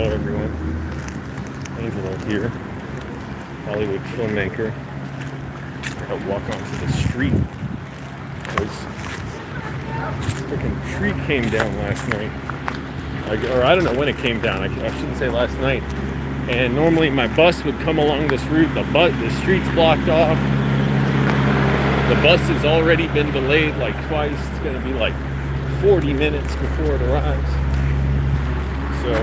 Hello everyone, Angelo here, Hollywood filmmaker. I'll walk onto the street because a freaking tree came down last night. Or I don't know when it came down, I shouldn't say last night. And normally my bus would come along this route, the street's blocked off. The bus has already been delayed like twice. It's going to be like 40 minutes before it arrives. So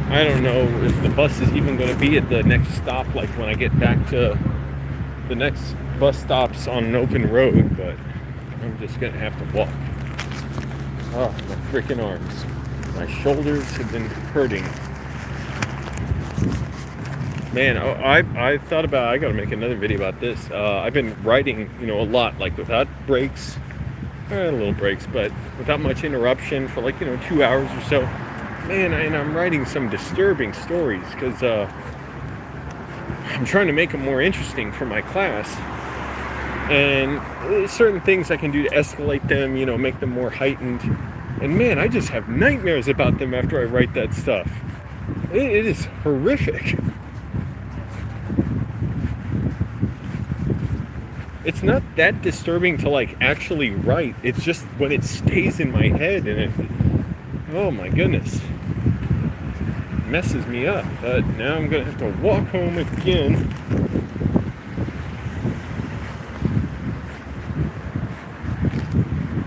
I don't know if the bus is even going to be at the next stop, like when I get back to the next bus stops on an open road, but I'm just going to have to walk. Oh, my freaking arms. My shoulders have been hurting. Man, I thought about, I got to make another video about this. I've been riding, a lot, like without breaks. Little breaks, but without much interruption for 2 hours or so. Man, and I'm writing some disturbing stories because I'm trying to make them more interesting for my class. And there's certain things I can do to escalate them, make them more heightened. And man, I just have nightmares about them after I write that stuff. It is horrific. It's not that disturbing to actually write. It's just when it stays in my head and oh my goodness, it messes me up. But now I'm gonna have to walk home again.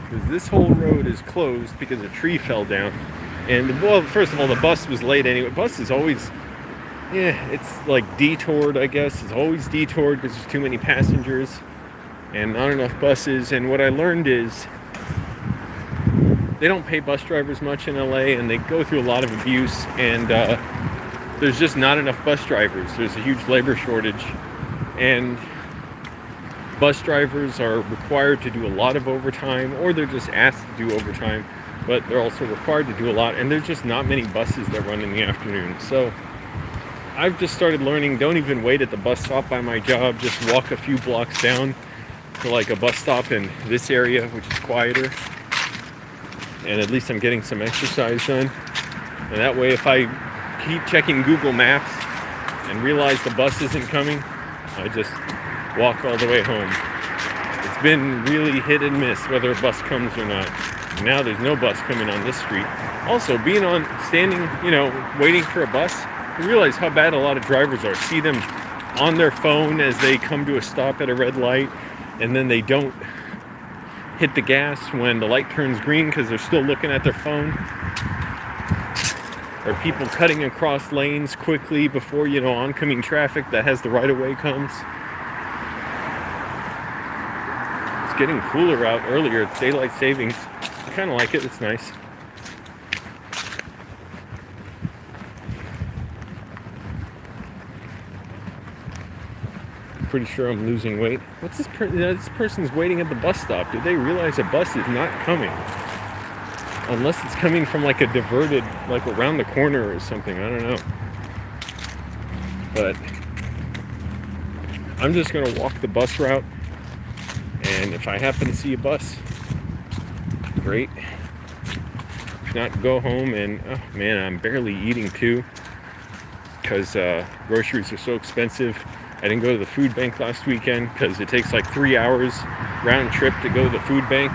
Because this whole road is closed because a tree fell down. And well, first of all, the bus was late anyway. Bus is always, it's detoured, I guess. It's always detoured because there's too many passengers and not enough buses. And what I learned is they don't pay bus drivers much in LA, and they go through a lot of abuse, and there's just not enough bus drivers. There's a huge labor shortage, and bus drivers are required to do a lot of overtime, or they're just asked to do overtime, but they're also required to do a lot, and there's just not many buses that run in the afternoon. So I've just started learning, don't even wait at the bus stop by my job, just walk a few blocks down to a bus stop in this area, which is quieter, and at least I'm getting some exercise done. And that way, if I keep checking Google Maps and realize the bus isn't coming, I just walk all the way home. It's been really hit and miss whether a bus comes or not. Now there's no bus coming on this street. Also, standing, waiting for a bus, I realize how bad a lot of drivers are. See them on their phone as they come to a stop at a red light, and then they don't hit the gas when the light turns green because they're still looking at their phone. Or people cutting across lanes quickly before, oncoming traffic that has the right-of-way comes. It's getting cooler out earlier. It's daylight savings. I kind of like it. It's nice. Pretty sure I'm losing weight. What's this this person's waiting at the bus stop. Do they realize a bus is not coming? Unless it's coming from a diverted, around the corner or something. I don't know. But I'm just gonna walk the bus route, and if I happen to see a bus, great. If not, go home. And oh man, I'm barely eating too because groceries are so expensive. I didn't go to the food bank last weekend because it takes 3 hours round trip to go to the food bank.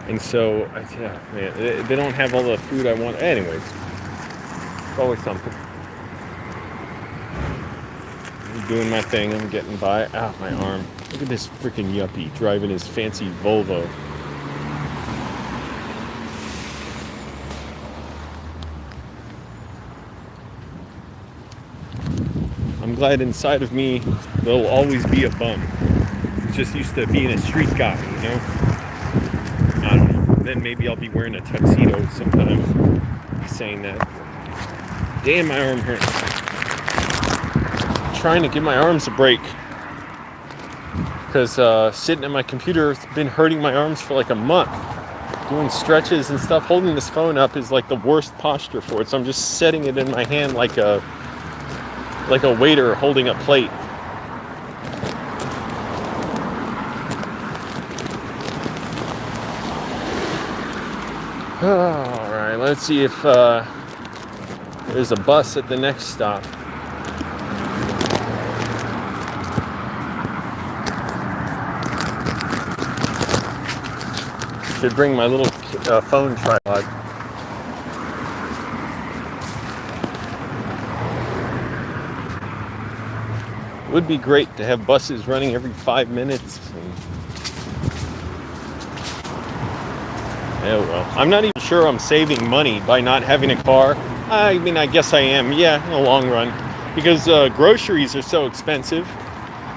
And so, man, they don't have all the food I want. Anyways, it's always something. Doing my thing, I'm getting by. Ah, my arm. Look at this freaking yuppie driving his fancy Volvo. I'm glad inside of me there'll always be a bum. It's just used to being a street guy, I don't know. Then maybe I'll be wearing a tuxedo sometime. Saying that. Damn, my arm hurts. Trying to give my arms a break because sitting at my computer has been hurting my arms for a month. doing stretches and stuff. Holding this phone up is like the worst posture for it, so I'm just setting it in my hand like a waiter holding a plate. All right, let's see if there's a bus at the next stop. Should bring my little phone tripod. It would be great to have buses running every 5 minutes. Oh well. I'm not even sure I'm saving money by not having a car. I mean, I guess I am, yeah, in the long run. Because groceries are so expensive.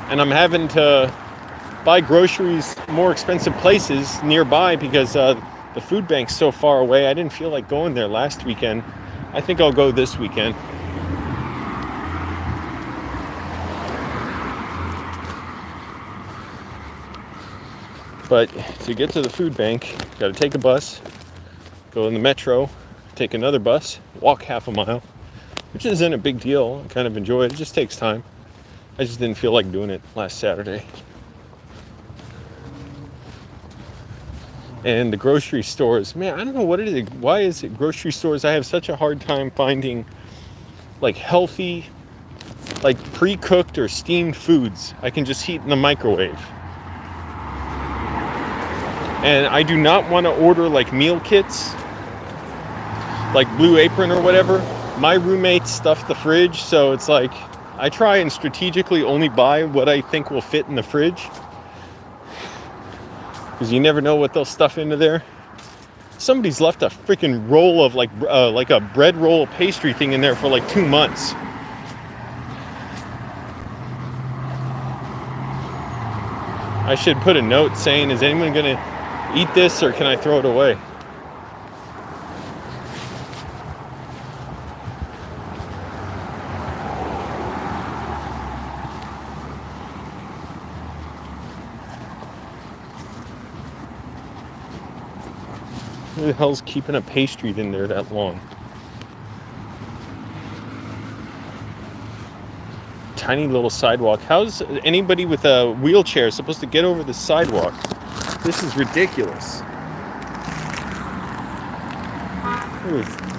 And I'm having to buy groceries more expensive places nearby because the food bank's so far away. I didn't feel like going there last weekend. I think I'll go this weekend. But to get to the food bank, got to take a bus, go in the metro, take another bus, walk half a mile, which isn't a big deal. I kind of enjoy it. It just takes time. I just didn't feel like doing it last Saturday. And the grocery stores, man, I don't know what it is. Why is it grocery stores? I have such a hard time finding like healthy, like pre-cooked or steamed foods I can just heat in the microwave. And I do not want to order like meal kits, like Blue Apron or whatever. My roommates stuff the fridge, so it's like I try and strategically only buy what I think will fit in the fridge. Because you never know what they'll stuff into there. Somebody's left a freaking roll of like a bread roll pastry thing in there for like 2 months. I should put a note saying, is anyone going to eat this or can I throw it away? Who the hell's keeping a pastry in there that long? Tiny little sidewalk. How's anybody with a wheelchair supposed to get over the sidewalk? This is ridiculous.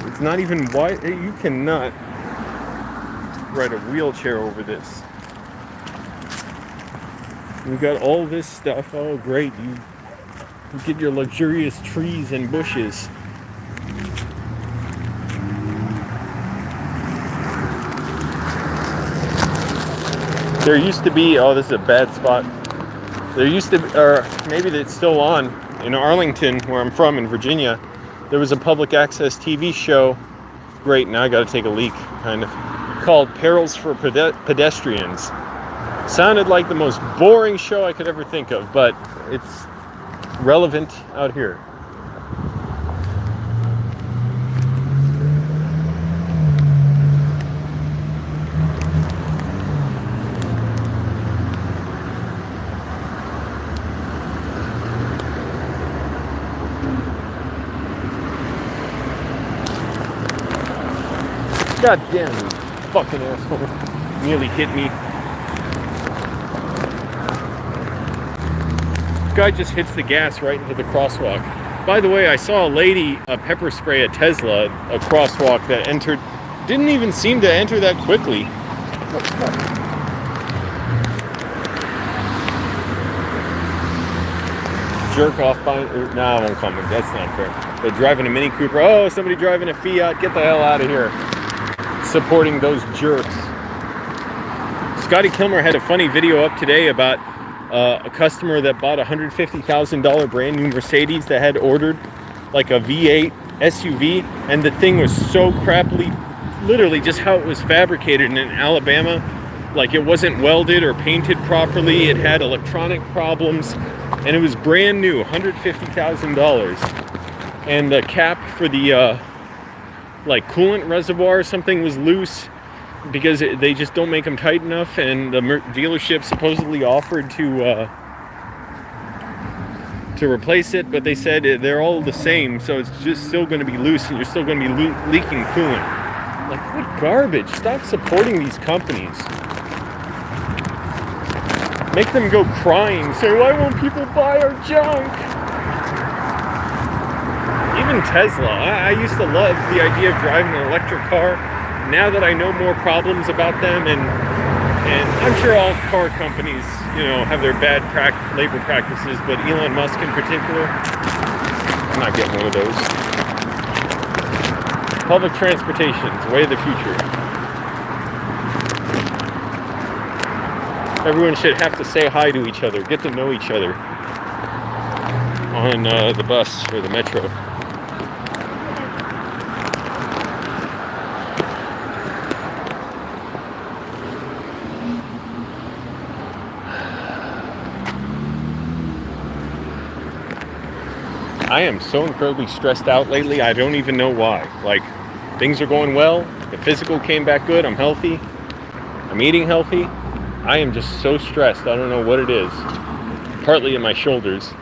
It's not even wide. You cannot ride a wheelchair over this. You got all this stuff. Oh, great. You get your luxurious trees and bushes. There used to be, oh, this is a bad spot. There used to be, or maybe it's still on, in Arlington, where I'm from, in Virginia, there was a public access TV show, great, now I gotta take a leak, kind of, called Perils for Pedestrians. Sounded like the most boring show I could ever think of, but it's relevant out here. God damn, you fucking asshole. Nearly hit me. Guy just hits the gas right into the crosswalk. By the way, I saw a lady pepper spray a Tesla, a crosswalk that entered, didn't even seem to enter that quickly. Jerk off by, nah, I won't comment, that's not fair. They're driving a Mini Cooper, oh, somebody driving a Fiat, get the hell out of here. Supporting those jerks. Scotty Kilmer had a funny video up today about a customer that bought a $150,000 brand new Mercedes that had ordered like a V8 SUV, and the thing was so crappily, literally just how it was fabricated in Alabama, like it wasn't welded or painted properly, it had electronic problems, and it was brand new, $150,000. And the cap for the like coolant reservoir or something was loose, because they just don't make them tight enough, and the dealership supposedly offered to to replace it, but they said they're all the same, so it's just still going to be loose and you're still going to be leaking coolant. Like, what garbage? Stop supporting these companies. Make them go crying, say, why won't people buy our junk? Even Tesla. I used to love the idea of driving an electric car. Now that I know more problems about them, and I'm sure all car companies, have their bad labor practices, but Elon Musk in particular, I'm not getting one of those. Public transportation is the way of the future. Everyone should have to say hi to each other, get to know each other on the bus or the metro. I am so incredibly stressed out lately, I don't even know why. Like, things are going well, the physical came back good, I'm healthy, I'm eating healthy. I am just so stressed, I don't know what it is. Partly in my shoulders,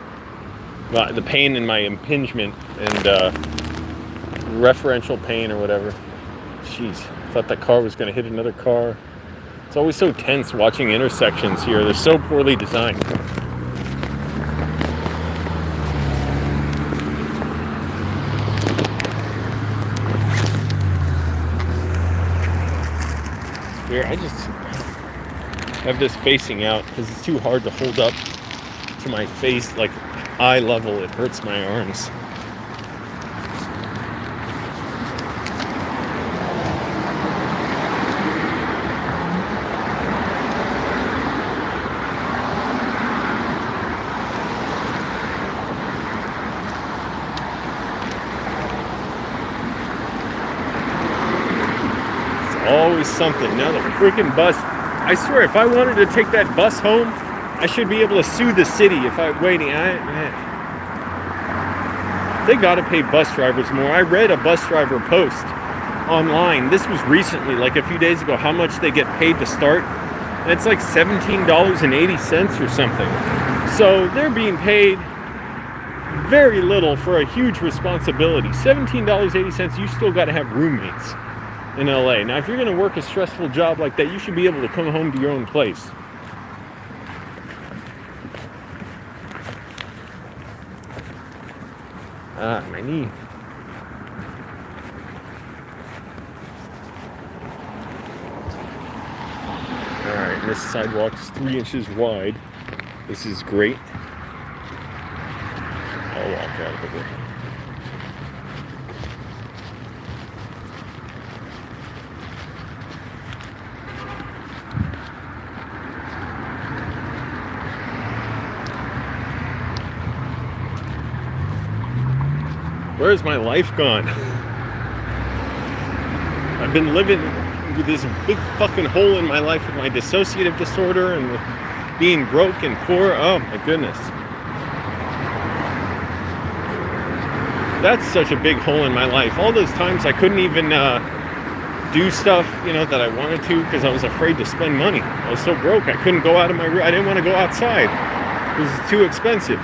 the pain in my impingement and referential pain or whatever. Jeez, I thought that car was going to hit another car. It's always so tense watching intersections here, they're so poorly designed. Here, I just have this facing out because it's too hard to hold up to my face, like eye level. It hurts my arms. Always something. Now the freaking bus. I swear, if I wanted to take that bus home, I should be able to sue the city if I'm waiting. They got to pay bus drivers more. I read a bus driver post online. This was recently, like a few days ago, how much they get paid to start. And it's like $17.80 or something. So they're being paid very little for a huge responsibility. $17.80, you still got to have roommates in LA. Now, if you're going to work a stressful job like that, you should be able to come home to your own place. My knee. Alright, this sidewalk is 3 inches wide. This is great. I'll walk out of it. Where's my life gone? I've been living with this big fucking hole in my life with my dissociative disorder and with being broke and poor. Oh my goodness. That's such a big hole in my life. All those times I couldn't even do stuff, that I wanted to because I was afraid to spend money. I was so broke. I couldn't go out of my room. I didn't want to go outside. It was too expensive.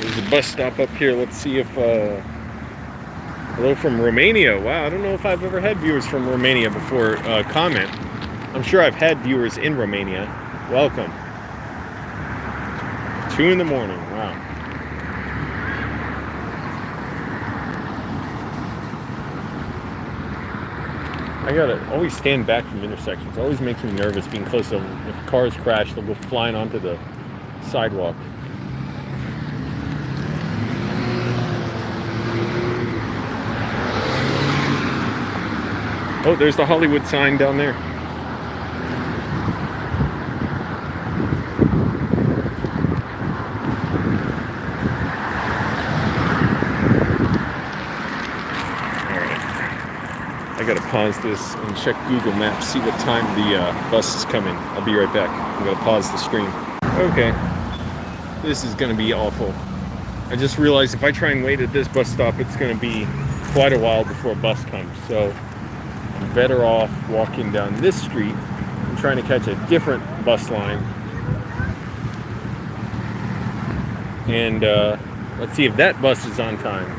There's a bus stop up here. Let's see if hello from Romania. Wow, I don't know if I've ever had viewers from Romania before. Comment. I'm sure I've had viewers in Romania. Welcome. 2 in the morning. Wow. I gotta always stand back from intersections. It always makes me nervous being close to them. If cars crash, they'll go flying onto the sidewalk. Oh, there's the Hollywood sign down there. Alright. I gotta pause this and check Google Maps, see what time the bus is coming. I'll be right back. I'm going to pause the stream. Okay, this is going to be awful. I just realized if I try and wait at this bus stop, it's going to be quite a while before a bus comes. So I'm better off walking down this street and trying to catch a different bus line. And let's see if that bus is on time.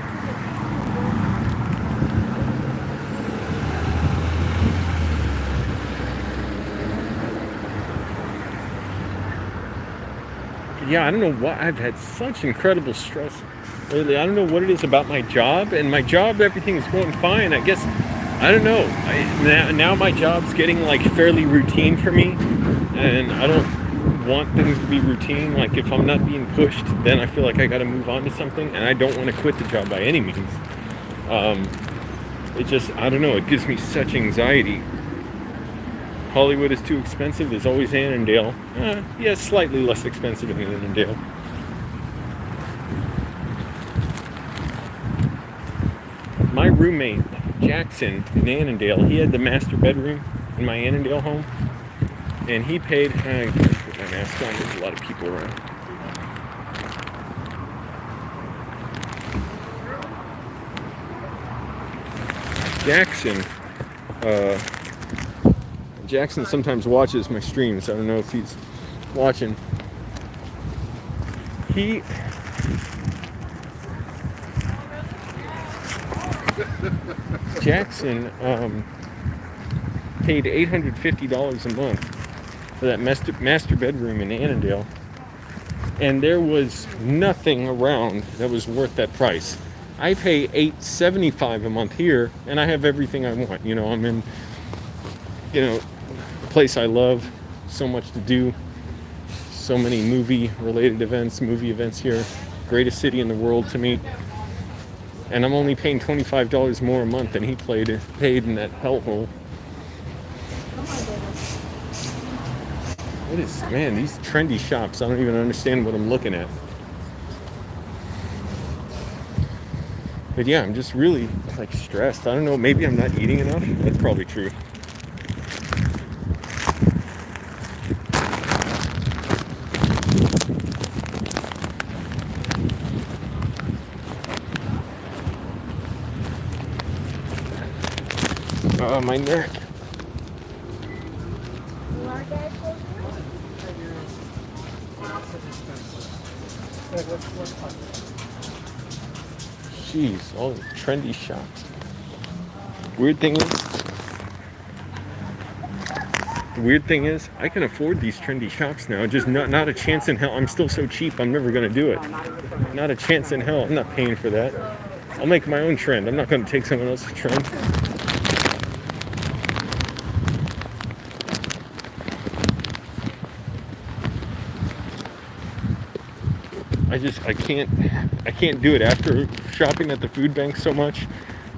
Yeah, I don't know why. I've had such incredible stress lately. I don't know what it is about my job. And my job, everything is going fine. I guess, I don't know. Now my job's getting like fairly routine for me. And I don't want things to be routine. Like if I'm not being pushed, then I feel like I got to move on to something. And I don't want to quit the job by any means. It just, I don't know. It gives me such anxiety. Hollywood is too expensive. There's always Annandale. Yeah, slightly less expensive than Annandale. My roommate, Jackson, in Annandale, he had the master bedroom in my Annandale home. And he paid, I gotta put my mask on, there's a lot of people around. Jackson sometimes watches my streams. I don't know if he's watching. Jackson paid $850 a month for that master bedroom in Annandale, and there was nothing around that was worth that price. I pay $875 a month here, and I have everything I want. You know, I'm in, a place I love, so much to do, so many movie events here, greatest city in the world to me, and I'm only paying $25 more a month than he paid in that hellhole. What is, man, these trendy shops, I don't even understand what I'm looking at. But yeah, I'm just really like stressed. I don't know, maybe I'm not eating enough. That's probably true. My neck. Jeez, all the trendy shops. The weird thing is, I can afford these trendy shops now. Just not a chance in hell. I'm still so cheap, I'm never going to do it. Not a chance in hell. I'm not paying for that. I'll make my own trend. I'm not going to take someone else's trend. I can't do it. After shopping at the food bank so much,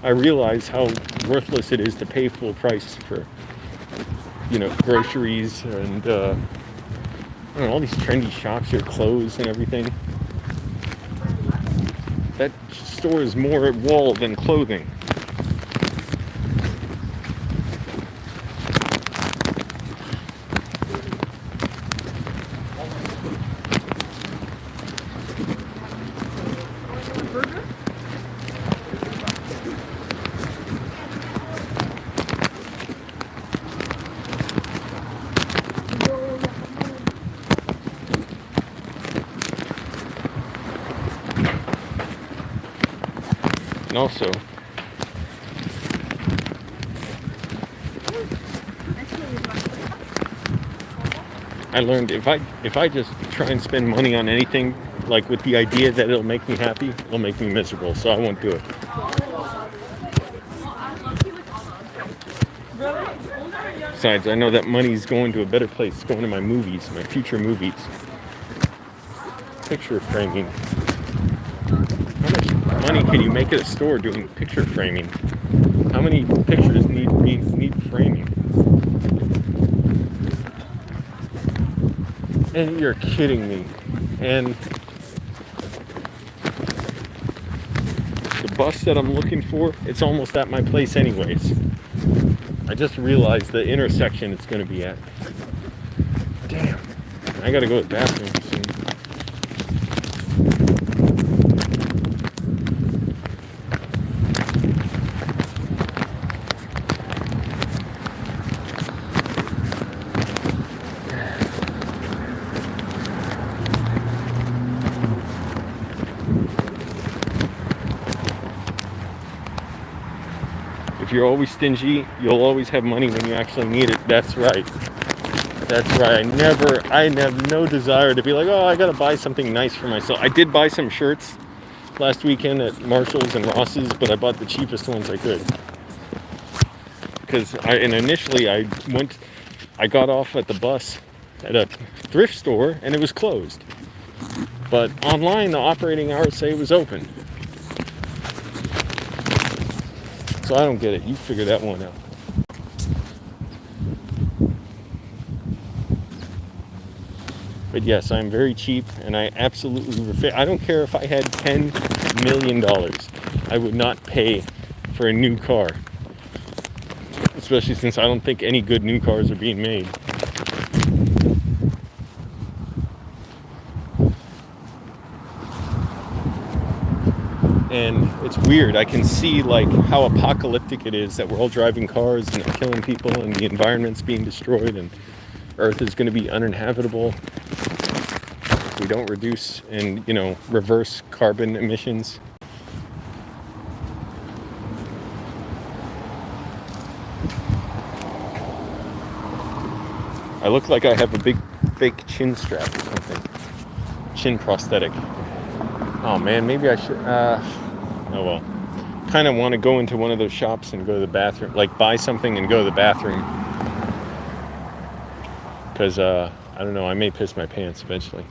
I realize how worthless it is to pay full price for, groceries and, all these trendy shops here, clothes and everything. That store is more wall than clothing. And also, I learned if I just try and spend money on anything, like with the idea that it'll make me happy, it'll make me miserable. So I won't do it. Besides, I know that money's going to a better place. It's going to my movies, my future movies. Picture framing. How much money can you make at a store doing picture framing? How many pictures need framing? And you're kidding me. And the bus that I'm looking for, it's almost at my place anyways. I just realized the intersection it's going to be at. Damn. I got to go to the bathroom soon. If you're always stingy, you'll always have money when you actually need it. That's right. That's right. I have no desire to be like, oh, I gotta buy something nice for myself. I did buy some shirts last weekend at Marshall's and Ross's, but I bought the cheapest ones I could. Because initially I got off at the bus at a thrift store and it was closed. But online, the operating hours say it was open. So I don't get it. You figure that one out. But yes, I'm very cheap, and I absolutely I don't care if I had $10 million. I would not pay for a new car. Especially since I don't think any good new cars are being made. And it's weird. I can see like how apocalyptic it is that we're all driving cars and they're killing people and the environment's being destroyed and Earth is going to be uninhabitable if we don't reduce and, reverse carbon emissions. I look like I have a big fake chin strap or something. Chin prosthetic. Oh man, maybe I should, oh well. Kind of want to go into one of those shops and go to the bathroom, like buy something and go to the bathroom. Because, I don't know, I may piss my pants eventually.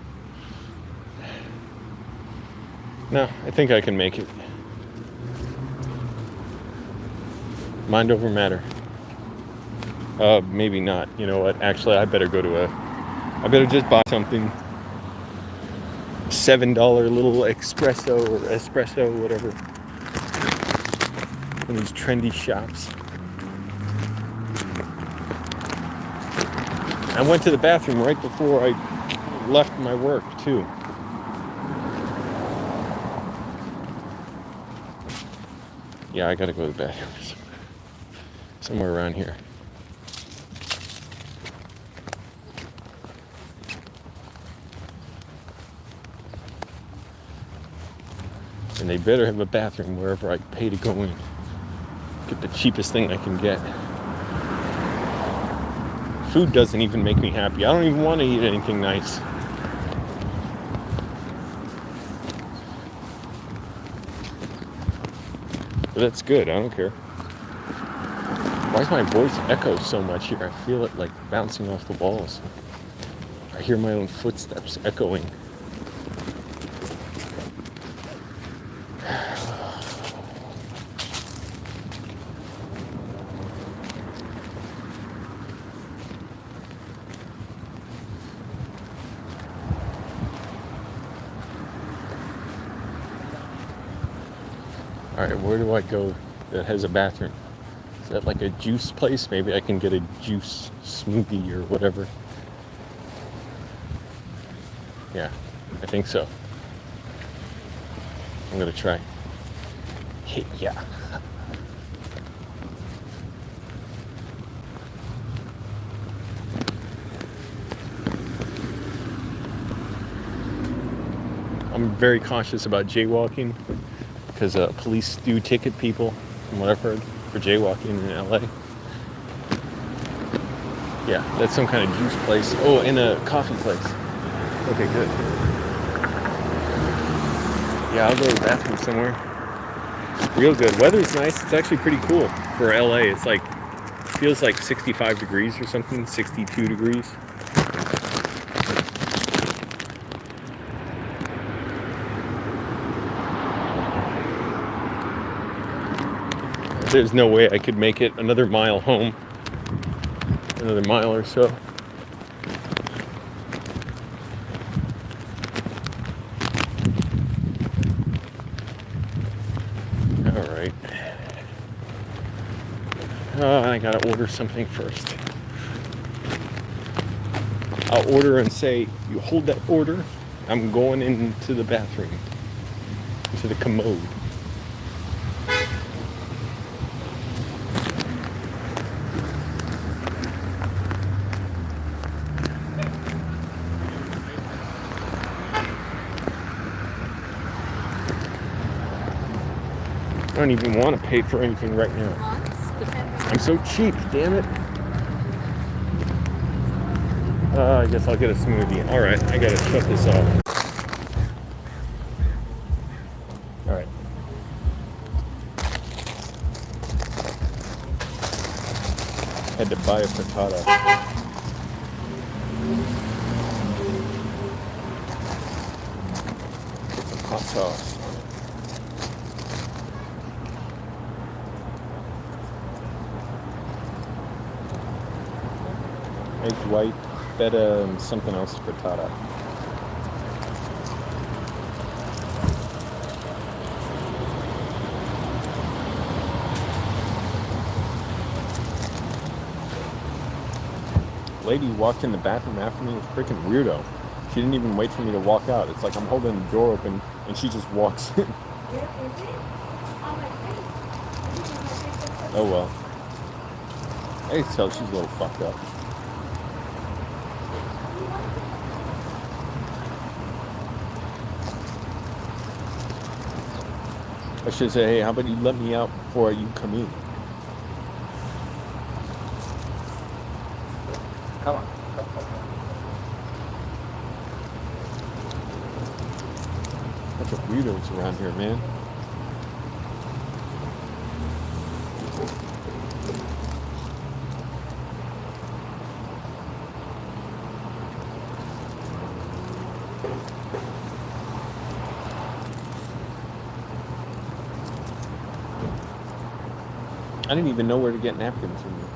No, I think I can make it. Mind over matter. Maybe not. You know what? Actually, I better just buy something. $7 little espresso, whatever. One of these trendy shops. I went to the bathroom right before I left my work, too. Yeah, I gotta go to the bathroom somewhere around here. And they better have a bathroom wherever I pay to go in. Get the cheapest thing I can get. Food doesn't even make me happy. I don't even want to eat anything nice. But that's good. I don't care. Why does my voice echo so much here? I feel it like bouncing off the walls. I hear my own footsteps echoing. Alright, where do I go that has a bathroom? Is that like a juice place? Maybe I can get a juice smoothie or whatever. Yeah, I think so. I'm gonna try. Yeah. I'm very cautious about jaywalking. Because police do ticket people, from what I've heard, for jaywalking in LA. Yeah, that's some kind of juice place. Oh, and a coffee place. Okay, good. Yeah, I'll go to the bathroom somewhere. Real good. Weather's nice. It's actually pretty cool for LA. It's like, feels like 65 degrees or something, 62 degrees. There's no way I could make it another mile home. Another mile or so. Alright. I gotta order something first. I'll order and say, you hold that order, I'm going into the bathroom, into the commode. I don't even want to pay for anything right now. I'm so cheap, damn it. I guess I'll get a smoothie. Alright, I gotta shut this off. Alright. Had to buy a frittata. Get some hot sauce. Egg white, feta, and something else frittata. Lady walked in the bathroom after me. It was freaking weirdo. She didn't even wait for me to walk out. It's like I'm holding the door open and she just walks in. Oh well. I can tell she's a little fucked up. I should say, hey, how about you let me out before you come in? Come on. Bunch of weirdos around here, man. I didn't even know where to get napkins from you.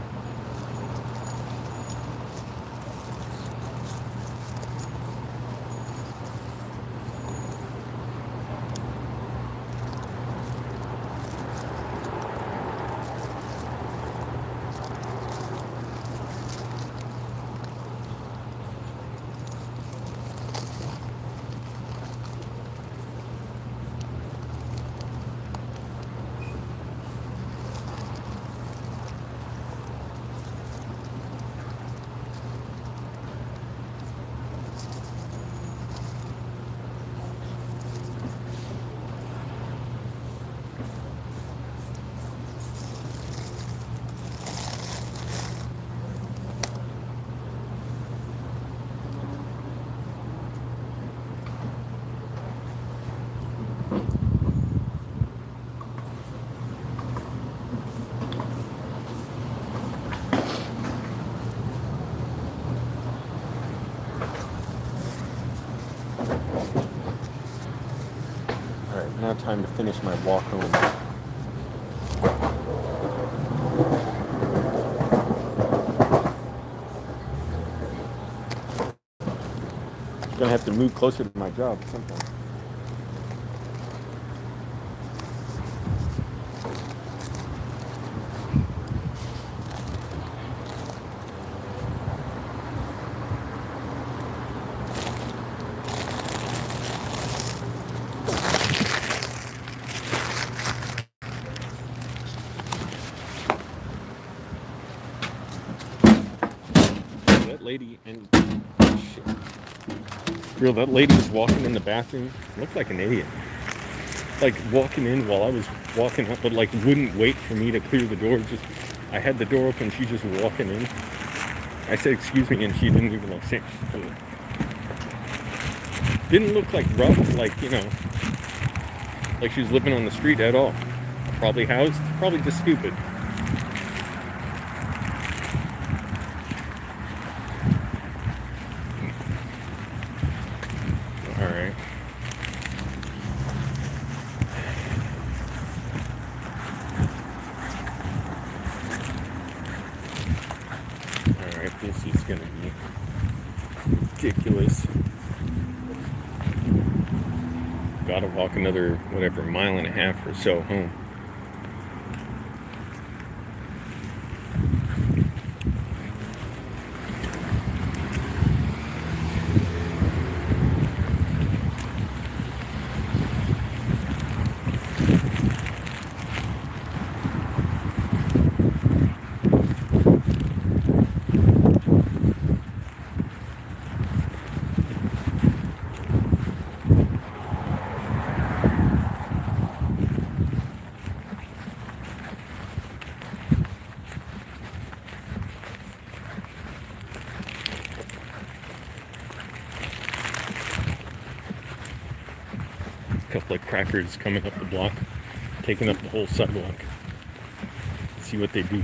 Now time to finish my walk home. I'm gonna have to move closer to my job sometime. Lady and shit. Girl, that lady was walking in the bathroom. Looked like an idiot. Like walking in while I was walking up, but like wouldn't wait for me to clear the door. Just I had the door open, she just walking in. I said excuse me, and she didn't even like say. Didn't look like rough, like you know, like she was living on the street at all. Probably housed, probably just stupid. This is gonna be ridiculous. Gotta walk another, whatever, mile and a half or so home. couple of crackers coming up the block, taking up the whole sidewalk. See what they do.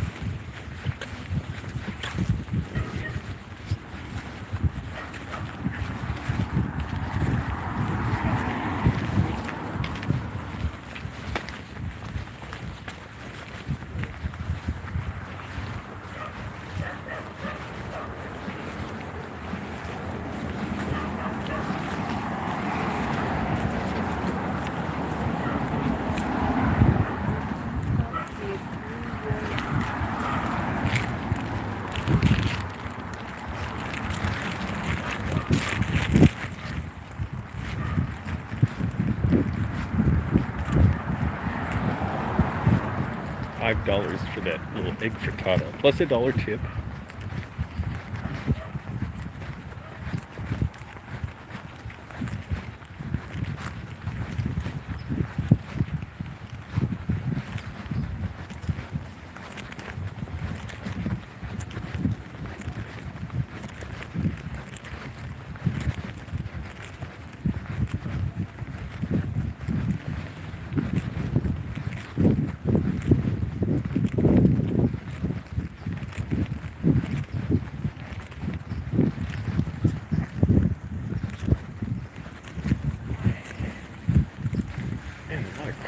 $5 for that little egg frittata, plus $1 tip.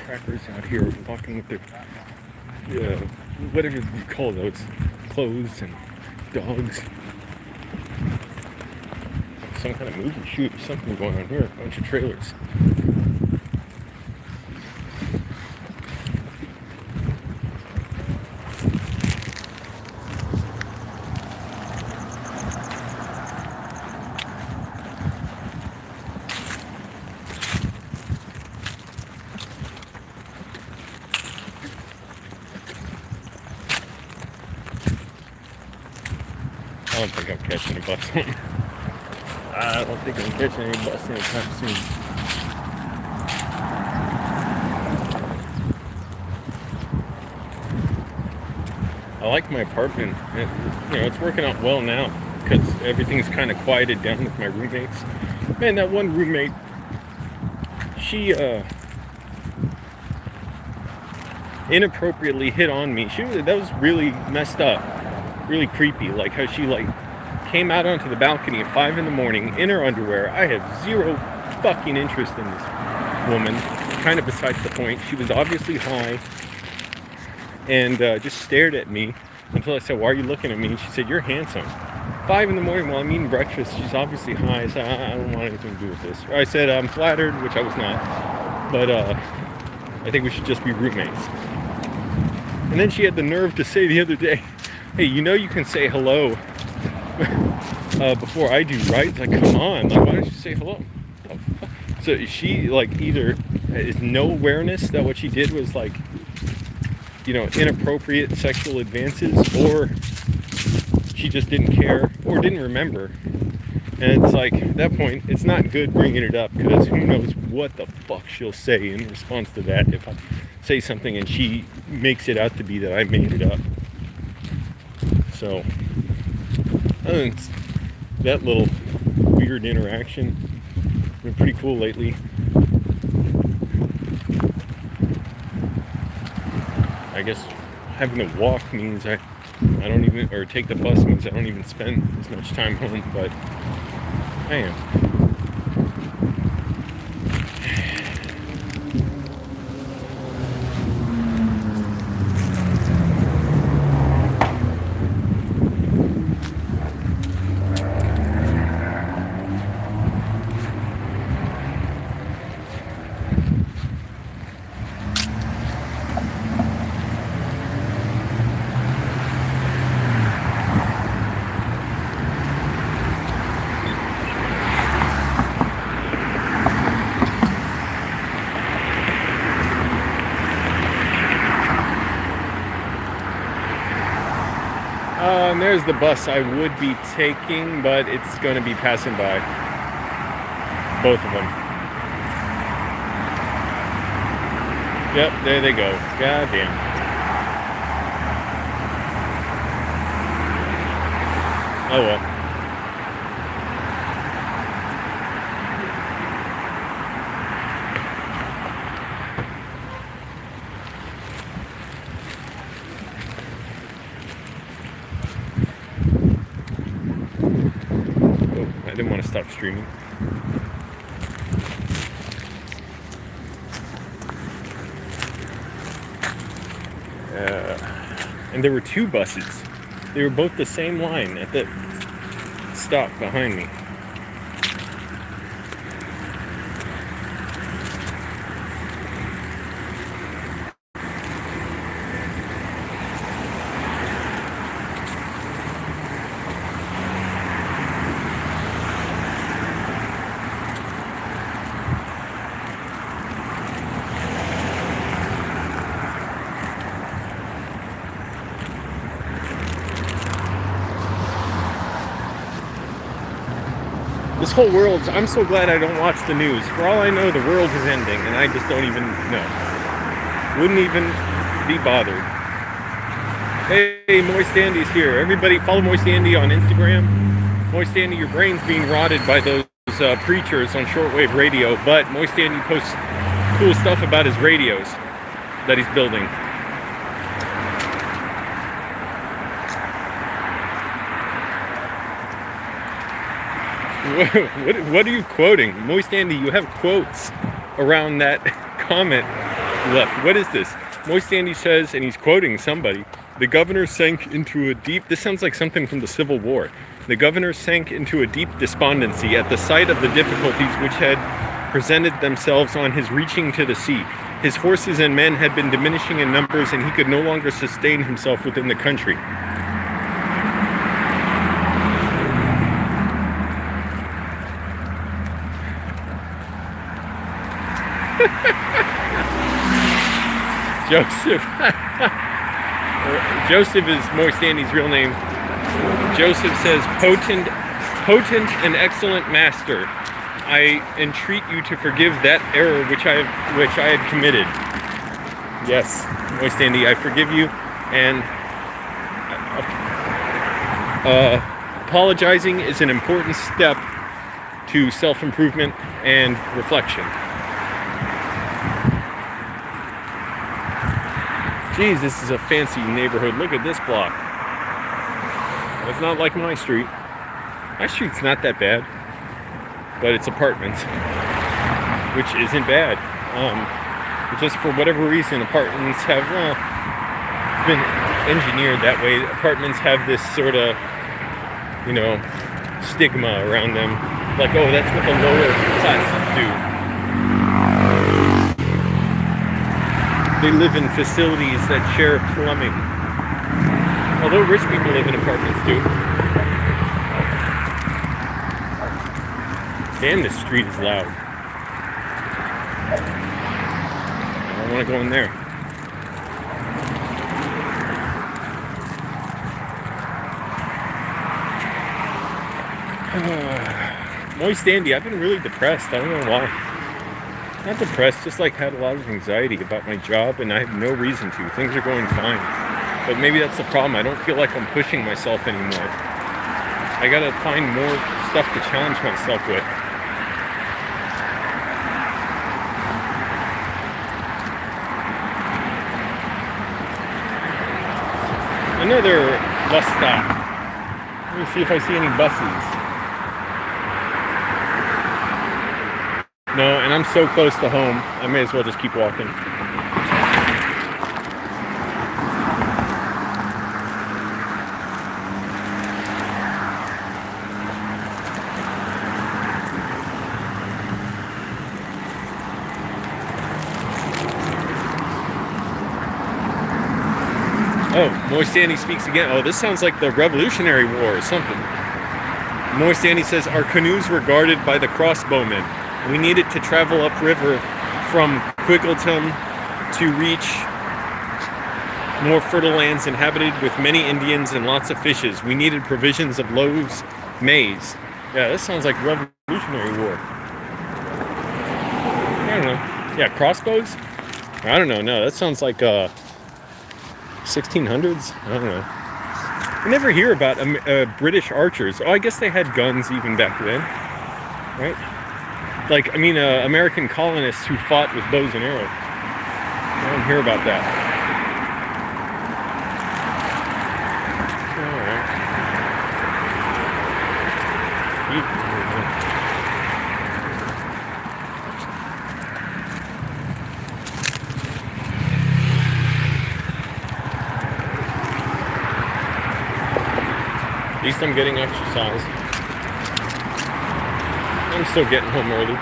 Crackers out here walking with their whatever you call those, clothes and dogs. Some kind of movie shoot, something going on here. A bunch of trailers. I don't think I'm catching a bus. I don't think I'm catching any bus anytime soon. I like my apartment. It's working out well now because everything's kind of quieted down with my roommates. Man, that one roommate, she inappropriately hit on me. That was really messed up. Really creepy, like how she came out onto the balcony at 5 in the morning in her underwear. I have zero fucking interest in this woman. Kind of besides the point. She was obviously high and just stared at me until I said, "Why are you looking at me?" And she said, "You're handsome." 5 in the morning while I'm eating breakfast. She's obviously high. I said, I don't want anything to do with this. Or I said, "I'm flattered," which I was not, but I think we should just be roommates. And then she had the nerve to say the other day, "Hey, you can say hello before I do, right?" It's like, come on, why don't you say hello? Oh, so she either has no awareness that what she did was inappropriate sexual advances, or she just didn't care or didn't remember. And it's like, at that point, it's not good bringing it up, because who knows what the fuck she'll say in response to that if I say something and she makes it out to be that I made it up. So, other than that little weird interaction, been pretty cool lately. I guess having to walk means I don't even, or take the bus means I don't even spend as much time home, but I am. And there's the bus I would be taking, but it's going to be passing by. Both of them. Yep, there they go. God damn. Oh well. stop streaming. And there were 2 buses. They were both the same line at the stop behind me. This whole world, I'm so glad I don't watch the news. For all I know, the world is ending, and I just don't even know. Wouldn't even be bothered. Hey, Moist Andy's here. Everybody follow Moist Andy on Instagram. Moist Andy, your brain's being rotted by those preachers on shortwave radio, but Moist Andy posts cool stuff about his radios that he's building. What are you quoting? Moist Andy, you have quotes around that comment left. What is this? Moist Andy says, and he's quoting somebody, the governor sank into a deep... This sounds like something from the Civil War. The governor sank into a deep despondency at the sight of the difficulties which had presented themselves on his reaching to the sea. His horses and men had been diminishing in numbers, and he could no longer sustain himself within the country. Joseph. Joseph is Moist Andy's real name. Joseph says, potent and excellent master, I entreat you to forgive that error which I had committed. Yes, Moist Andy, I forgive you, and apologizing is an important step to self-improvement and reflection. Geez, this is a fancy neighborhood. Look at this block. It's not like my street. My street's not that bad, but it's apartments, which isn't bad. Just for whatever reason, apartments have been engineered that way. Apartments have this sort of, stigma around them. Like, oh, that's what the lower classes do. They live in facilities that share plumbing. Although rich people live in apartments too. Damn, this street is loud. I don't want to go in there. Moist Andy, I've been really depressed. I don't know why. Not depressed, just like had a lot of anxiety about my job, and I have no reason to. Things are going fine. But maybe that's the problem. I don't feel like I'm pushing myself anymore. I gotta find more stuff to challenge myself with. Another bus stop. Let me see if I see any buses. No, and I'm so close to home, I may as well just keep walking. Oh, Moist Andy speaks again. Oh, this sounds like the Revolutionary War or something. Moist Andy says, our canoes were guarded by the crossbowmen. We needed to travel upriver from Quiggleton to reach more fertile lands inhabited with many Indians and lots of fishes. We needed provisions of loaves, maize. Yeah, this sounds like Revolutionary War. I don't know. Yeah, crossbows? I don't know. No, that sounds like 1600s? I don't know. You never hear about British archers. Oh, I guess they had guns even back then, right? Like, American colonists who fought with bows and arrows. I don't hear about that. Alright. least I'm getting exercise. I'm still getting home early.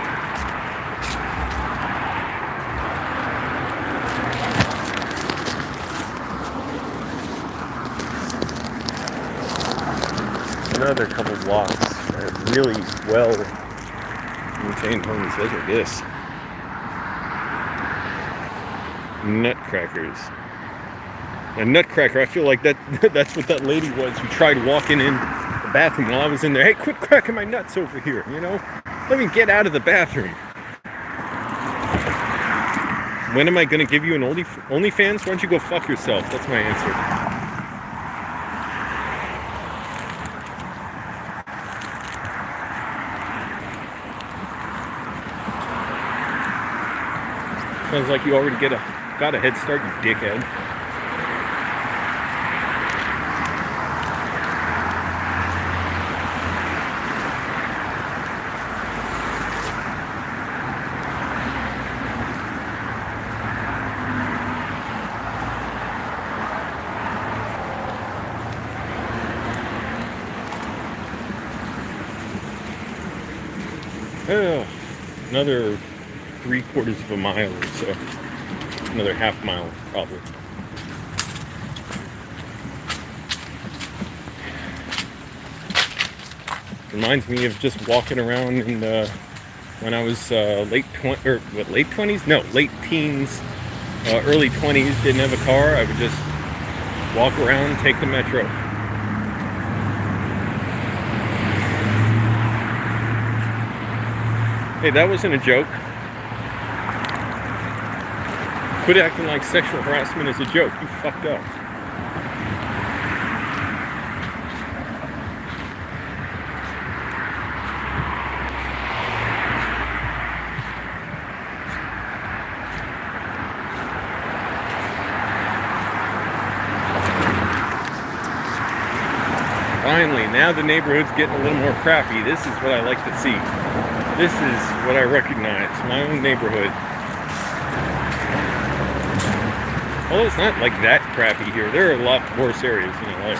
Another couple blocks are really well maintained homes. Look at this. Nutcrackers. A nutcracker, I feel like that's what that lady was who tried walking in the bathroom while I was in there. Hey, quit cracking my nuts over here, you know? Let me get out of the bathroom. When am I going to give you an OnlyFans? Why don't you go fuck yourself? That's my answer. Sounds like you already got a head start, you dickhead. Another 3/4 of a mile or so. Another half mile, probably. Reminds me of just walking around in when I was late teens, early 20s. Didn't have a car. I would just walk around, take the metro. Hey, that wasn't a joke. Quit acting like sexual harassment is a joke. You fucked up. Finally, now the neighborhood's getting a little more crappy. This is what I like to see. This is what I recognize, my own neighborhood. Although it's not like that crappy here. There are a lot worse areas in LA.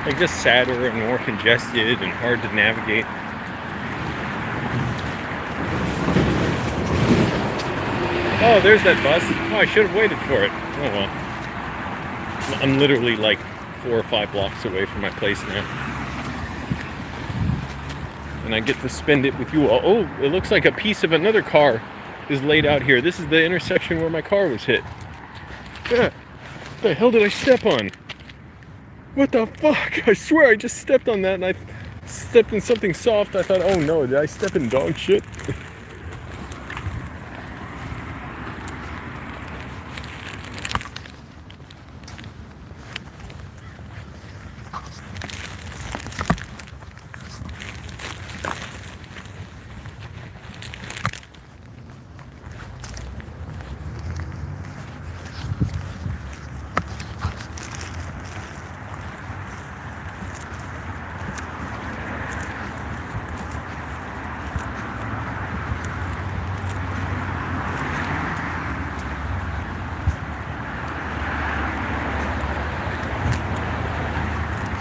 Like just sadder and more congested and hard to navigate. Oh, there's that bus. Oh, I should have waited for it. Oh well. I'm literally like 4 or 5 blocks away from my place now. And I get to spend it with you all. Oh, it looks like a piece of another car is laid out here. This is the intersection where my car was hit. Yeah. What the hell did I step on? What the fuck? I swear I just stepped on that and I stepped in something soft. I thought, oh no, did I step in dog shit?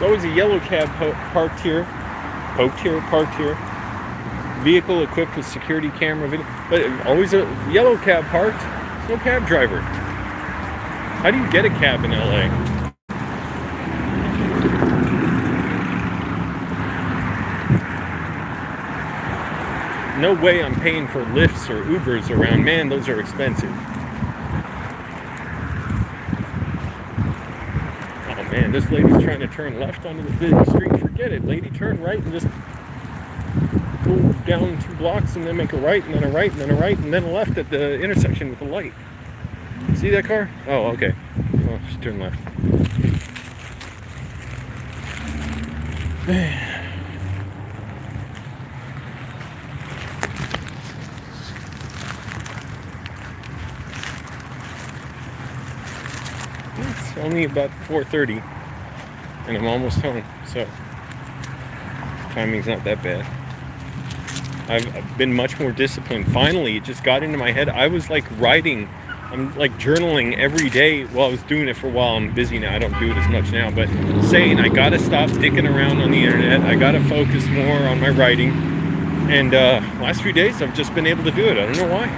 There's always a yellow cab parked here. Vehicle equipped with security camera video. But always a yellow cab parked. There's no cab driver. How do you get a cab in LA? No way I'm paying for Lyfts or Ubers around. Man, those are expensive. Man, this lady's trying to turn left onto the busy street. Forget it, lady. Turn right and just go down 2 blocks and then make a right and then a right and then a right and then a left at the intersection with the light. See that car? Oh, okay. Oh, she turned left. It's only about 4:30 and I'm almost home, so timing's not that bad. I've been much more disciplined. Finally, it just got into my head. I was like riding I'm like journaling every day. Well, I was doing it for a while. I'm busy now. I don't do it as much now. But saying I gotta stop dicking around on the internet. I gotta focus more on my writing. And last few days, I've just been able to do it. I don't know why.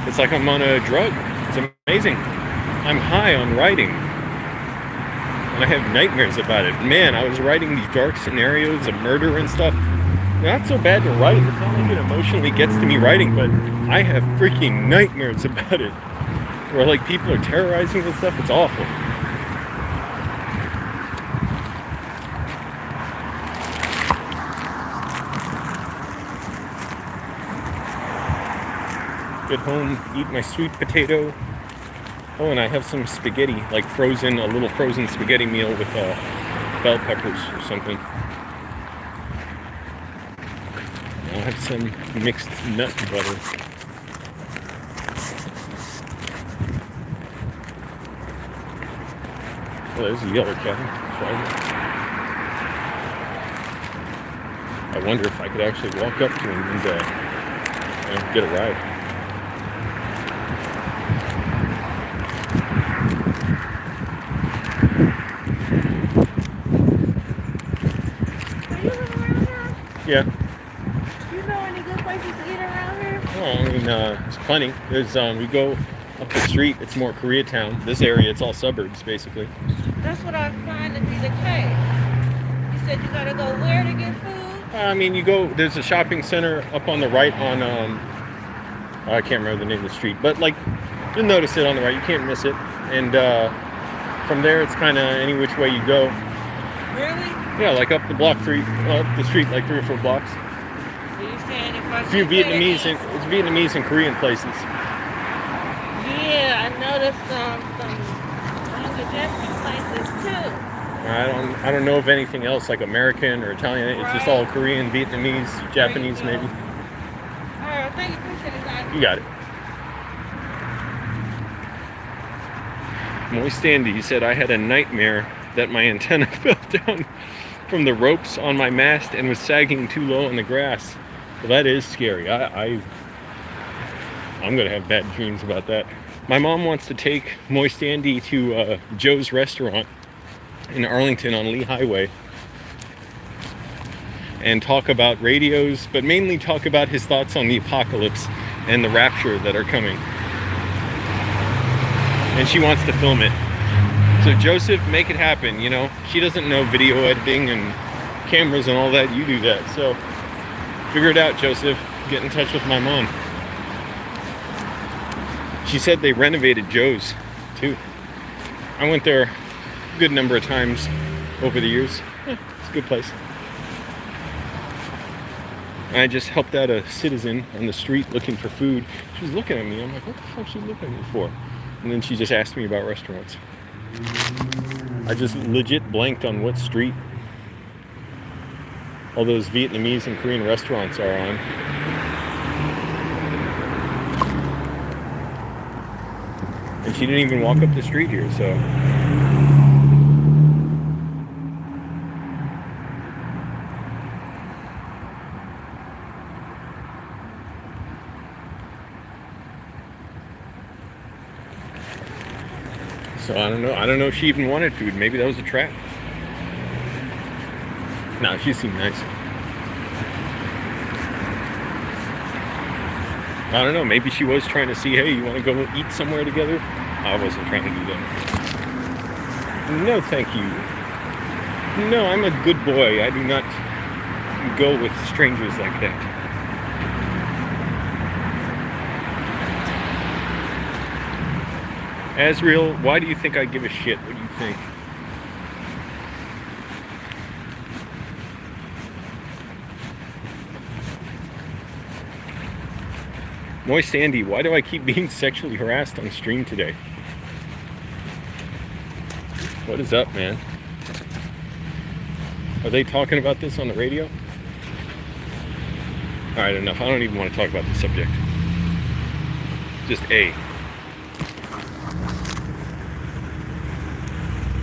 It's like I'm on a drug. It's amazing. I'm high on writing. And I have nightmares about it. Man, I was writing these dark scenarios of murder and stuff. Not so bad to write. It's not like it emotionally gets to me writing, but I have freaking nightmares about it. Where like people are terrorizing and stuff. It's awful. Get home, eat my sweet potato. Oh, and I have some spaghetti, like frozen, a little frozen spaghetti meal with bell peppers or something. I'll have some mixed nut butter. Oh, there's a yellow cat. I wonder if I could actually walk up to him and get a ride. Yeah. Do you know any good places to eat around here? Oh, I mean, there's plenty. There's we go up the street. It's more Koreatown. This area, it's all suburbs basically. That's what I find to be the case. You said you gotta go where to get food? I mean, you go. There's a shopping center up on the right on I can't remember the name of the street, but like you'll notice it on the right. You can't miss it. And from there, it's kind of any which way you go. Really? Yeah, like up the street, like 3 or 4 blocks. So you're saying if I A few Vietnamese and Korean places. Yeah, I noticed some Japanese places too. I don't know of anything else like American or Italian. It's just all Korean, Vietnamese, Japanese maybe. Alright, thank you. Appreciate it, guys. You got it. Moist Andy said I had a nightmare that my antenna fell down from the ropes on my mast and was sagging too low in the grass. Well, that is scary. I'm gonna have bad dreams about that. My mom wants to take Moist Andy to Joe's restaurant in Arlington on Lee Highway and talk about radios, but mainly talk about his thoughts on the apocalypse and the rapture that are coming. And she wants to film it. So Joseph, make it happen, you know. She doesn't know video editing and cameras and all that. You do that. So figure it out, Joseph. Get in touch with my mom. She said they renovated Joe's too. I went there a good number of times over the years. It's a good place. I just helped out a citizen on the street looking for food. She was looking at me. I'm like, what the fuck is she looking at me for? And then she just asked me about restaurants. I just legit blanked on what street all those Vietnamese and Korean restaurants are on. And she didn't even walk up the street here, so. So I don't know if she even wanted food. Maybe that was a trap. No, she seemed nice. I don't know, maybe she was trying to see, hey, you want to go eat somewhere together? I wasn't trying to do that. No, thank you. No, I'm a good boy. I do not go with strangers like that. Azriel, why do you think I give a shit? What do you think? Moist Andy, why do I keep being sexually harassed on stream today? What is up, man? Are they talking about this on the radio? Alright, enough. I don't even want to talk about this subject. Just A.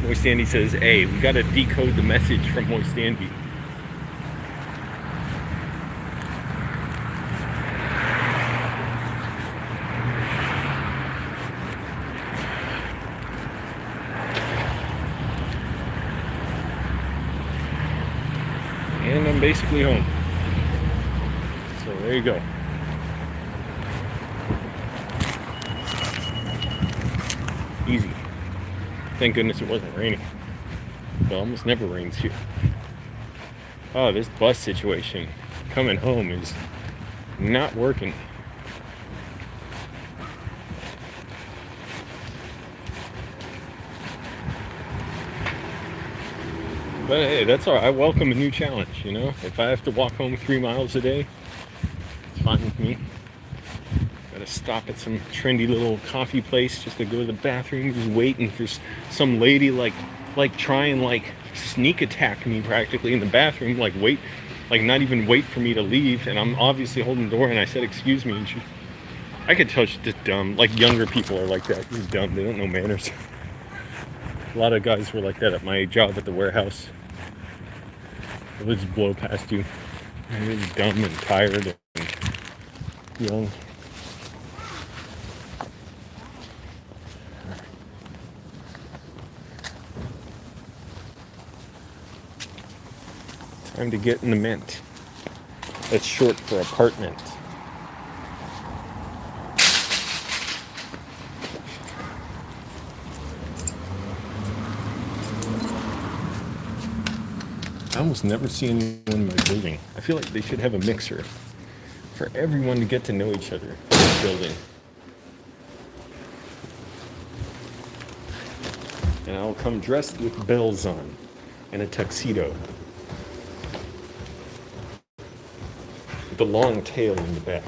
Moist Andy says, hey, we gotta decode the message from Moist Andy. I'm basically home. So there you go. Easy. Thank goodness it wasn't raining. It almost never rains here. Oh, this bus situation coming home is not working. But hey, that's all right. I welcome a new challenge, you know? If I have to walk home 3 miles a day, it's fine with me. Gotta stop at some trendy little coffee place just to go to the bathroom, just waiting for some lady like try and like sneak attack me practically in the bathroom, like wait, like not even wait for me to leave, and I'm obviously holding the door and I said excuse me, and I could tell she's just dumb. Like younger people are like that. They're dumb, they don't know manners. A lot of guys were like that at my job at the warehouse. They'll just blow past you. They're just dumb and tired and young. Time to get in the mint. That's short for apartment. I almost never see anyone in my building. I feel like they should have a mixer for everyone to get to know each other in this building. And I'll come dressed with bells on and a tuxedo. With the long tail in the back.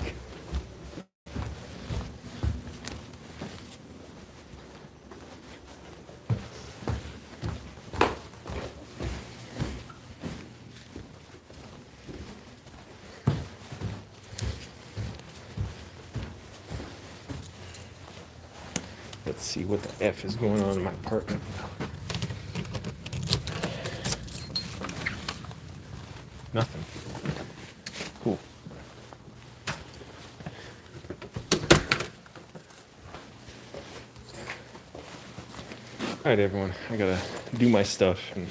Let's see what the F is going on in my apartment. Nothing. Cool. All right, everyone. I gotta do my stuff and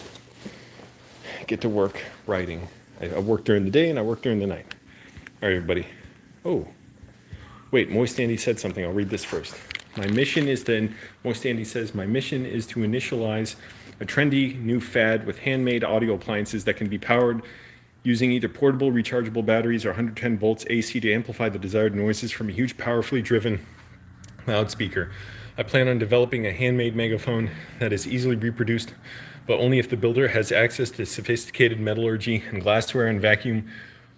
get to work writing. I work during the day and I work during the night. All right, everybody. Oh, wait. Moist Andy said something. I'll read this first. Moist Andy says, my mission is to initialize a trendy new fad with handmade audio appliances that can be powered using either portable rechargeable batteries or 110 volts AC to amplify the desired noises from a huge powerfully driven loudspeaker. I plan on developing a handmade megaphone that is easily reproduced, but only if the builder has access to sophisticated metallurgy and glassware and vacuum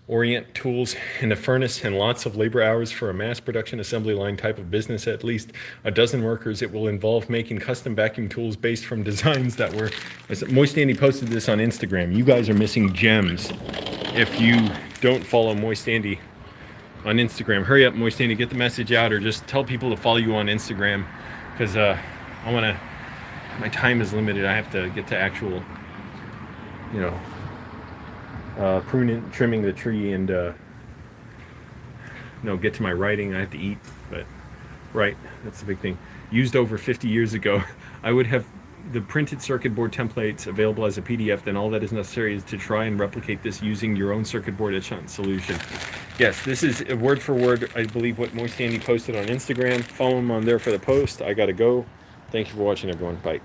orient tools in a furnace and lots of labor hours for a mass production assembly line type of business, at least a dozen workers. It will involve making custom vacuum tools based from designs that were... Moist Andy posted this on Instagram. You guys are missing gems if you don't follow Moist Andy on Instagram. Hurry up, Moist Andy, get the message out, or just tell people to follow you on Instagram, because my time is limited. I have to get to actual, pruning, trimming the tree, and get to my writing. I have to eat, but right, that's the big thing. Used over 50 years ago. I would have the printed circuit board templates available as a PDF. Then all that is necessary is to try and replicate this using your own circuit board etchant solution. Yes, this is word for word, I believe, what Moist Andy posted on Instagram. Follow him on there for the post. I gotta go. Thank you for watching, everyone. Bye.